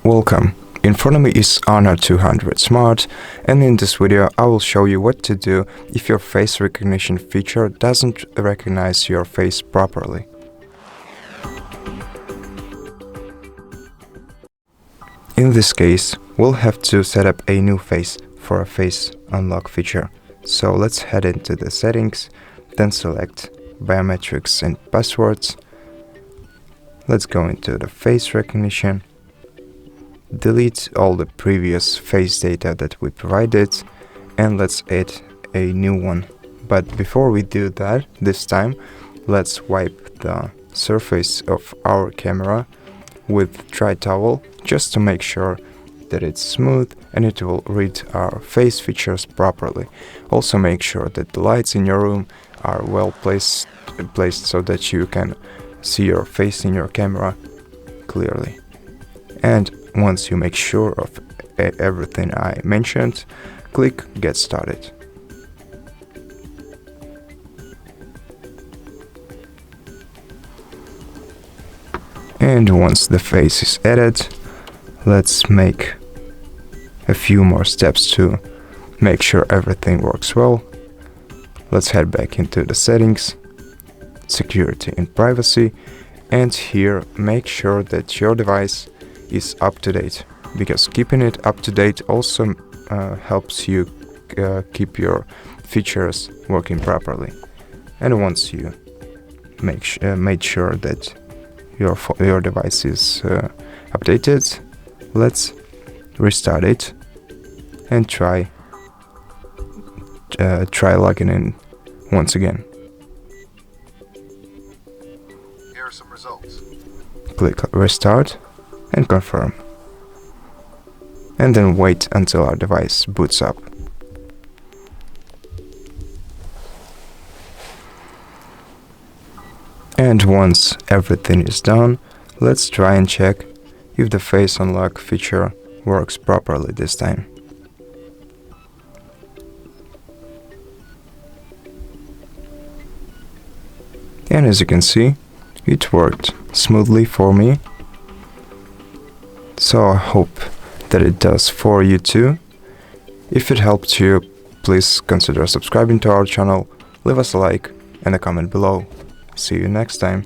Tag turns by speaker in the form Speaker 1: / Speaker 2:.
Speaker 1: Welcome. In front of me is Honor 200 Smart, and in this video I will show you what to do if your face recognition feature doesn't recognize your face properly. In this case, we'll have to set up a new face for a face unlock feature. So let's head into the settings, then select biometrics and passwords. Let's go into the face recognition. Delete all the previous face data that we provided, and let's add a new one. But before we do that, this time let's wipe the surface of our camera with dry towel just to make sure that it's smooth and it will read our face features properly. Also make sure that the lights in your room are well placed so that you can see your face in your camera clearly. And once you make sure of everything I mentioned, click Get Started. And once the face is added, let's make a few more steps to make sure everything works well. Let's head back into the settings, security and privacy, and here make sure that your device is up to date, because keeping it up to date also helps you keep your features working properly. And once you made sure that your device is updated, let's restart it and try logging in once again.
Speaker 2: Here are some results.
Speaker 1: Click Restart and confirm, and then wait until our device boots up. And once everything is done, let's try and check if the face unlock feature works properly this time. And as you can see, it worked smoothly for me. So I hope that it does for you too. If it helped you, please consider subscribing to our channel, leave us a like and a comment below. See you next time.